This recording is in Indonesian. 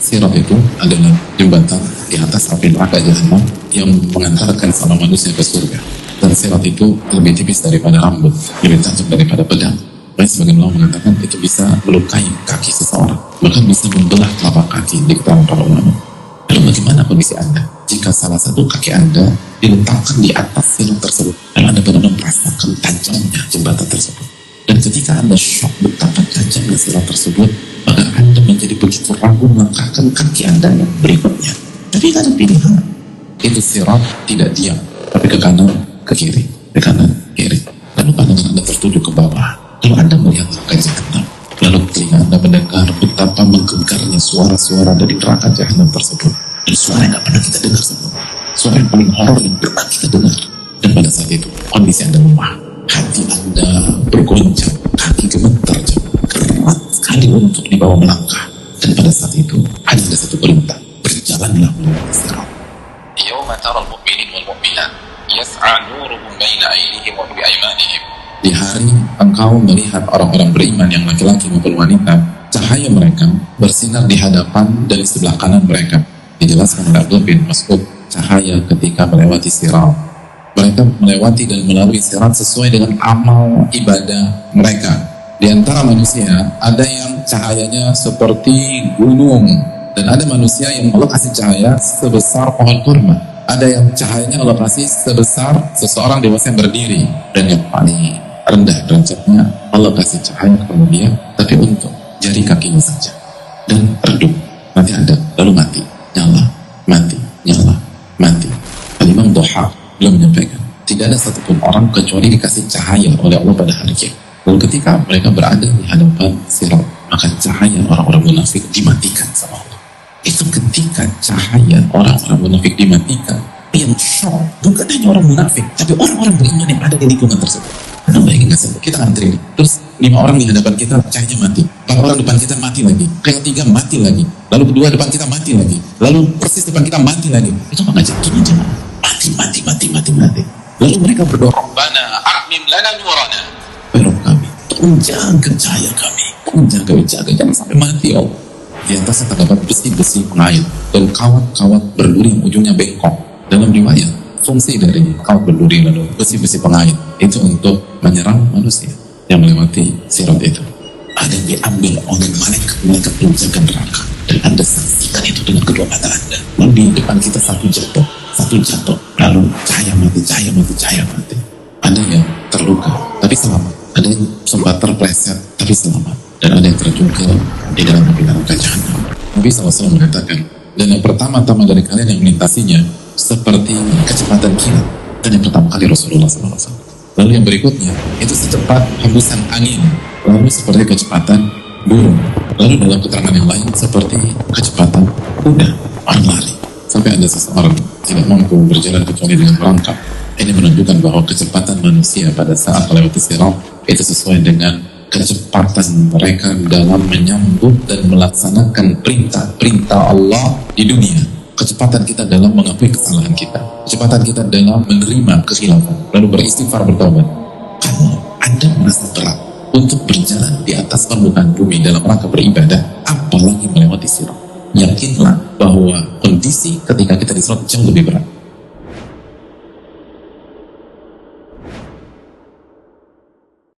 Sirat itu adalah jembatan di atas api neraka Jahannam yang mengantarkan seorang manusia ke surga. Dan sirat itu lebih tipis daripada rambut, lebih tajam daripada pedang. Bahkan sebagian ulama mengatakan itu bisa melukai kaki seseorang, bahkan bisa membelah telapak kaki di keterangan para ulama. Lalu bagaimana kondisi Anda jika salah satu kaki Anda diletakkan di atas sirat tersebut, lalu Anda benar-benar merasakan tajamnya jembatan tersebut? Dan ketika Anda shock betapa tajamnya sirat tersebut, maka Anda menjadi begitu ragu melangkahkan kaki Anda yang berikutnya. Tapi ada pilihan. Itu sirat tidak diam, tapi ke kanan, ke kiri, ke kanan, kiri. Lalu pandangan Anda tertuju ke bawah. Lalu Anda melihat neraka Jahannam. Lalu telinga Anda mendengar betapa menggegarnya suara-suara dari neraka Jahannam tersebut. Dan suara yang tidak pernah kita dengar sebelumnya. Suara yang paling horor yang pernah kita dengar. Dan pada saat itu, kondisi Anda lemah. Hati Anda bergoncang, kaki gemetar, keras sekali untuk dibawa melangkah. Dan pada saat itu ada satu perintah, berjalanlah melewati sirat. Yawma taral mu'minin wal mu'minat yas'a nuruhum baina aydihim wa bi'aymanihim. Di hari engkau melihat orang-orang beriman yang laki-laki maupun wanita, cahaya mereka bersinar di hadapan dan di sebelah kanan mereka. Dijelaskan oleh Abdullah bin Mas'ud, cahaya ketika melewati sirat. Mereka melewati dan melalui sirat sesuai dengan amal ibadah mereka. Di antara manusia, ada yang cahayanya seperti gunung, dan ada manusia yang Allah kasih cahaya sebesar pohon kurma. Ada yang cahayanya Allah kasih sebesar seseorang dewasa yang berdiri. Dan yang paling rendah derajatnya, Allah kasih cahaya kepada dia, tapi untuk jari kakinya saja. Dan redup, nanti ada, lalu mati, nyala, mati, nyala, mati. Al-Imam Duha belum menyampaikan, tidak ada satupun orang kecuali dikasih cahaya oleh Allah pada hari kiamat. Lalu ketika mereka berada di hadapan sirat, maka cahaya orang-orang munafik dimatikan sama Allah. Itu ketika cahaya orang-orang munafik dimatikan, yang shock bukan hanya orang munafik, tapi orang-orang beriman yang ada di lingkungan tersebut. Anda bayangin gak sih, kita antri nih, terus 5 orang di hadapan kita cahayanya mati, 4 orang depan kita mati lagi, yang 3 mati lagi, lalu 2 depan kita mati lagi, lalu persis depan kita mati lagi. Itu apa ngajak? Gini aja, mati. Lalu mereka berdoa, Rabbana a'mim lana nurana. Rob kami, tolong jaga cahaya kami, tolong jaga, jangan sampai mati ya Allah. Di atasnya terdapat besi-besi pengait dan kawat-kawat berduri yang ujungnya bengkok. Dalam riwayat, fungsi dari kawat berduri lalu besi-besi pengait itu untuk menyerang manusia yang melewati sirat itu. Ada yang diambil oleh malaikat penjaga neraka, dan Anda saksikan itu dengan kedua mata Anda. Lalu di depan kita satu jatuh, lalu cahaya mati. Ada yang terluka tapi selamat, ada yang sempat terpleset tapi selamat, dan ada yang terjun di dalam api neraka Jahannam. Nabi SAW mengatakan, dan yang pertama-tama dari kalian yang melintasinya seperti kecepatan kilat. Dan yang pertama kali Rasulullah SAW. Lalu yang berikutnya itu secepat hembusan angin, lalu seperti kecepatan burung, lalu dalam keterangan yang lain seperti kecepatan kuda, orang lari. Sampai ada seseorang tidak mampu berjalan kecuali dengan merangkak. Ini menunjukkan bahwa kecepatan manusia pada saat melewati sirat itu sesuai dengan kecepatan mereka dalam menyambut dan melaksanakan perintah-perintah Allah di dunia. Kecepatan kita dalam mengakui kesalahan kita, kecepatan kita dalam menerima kekhilafan, lalu beristighfar, bertobat. Kalau Anda merasa berat untuk berjalan di atas permukaan bumi dalam rangka beribadah, apalagi melewati sirat, yakinlah bahwa kondisi ketika kita di sirat jauh lebih berat.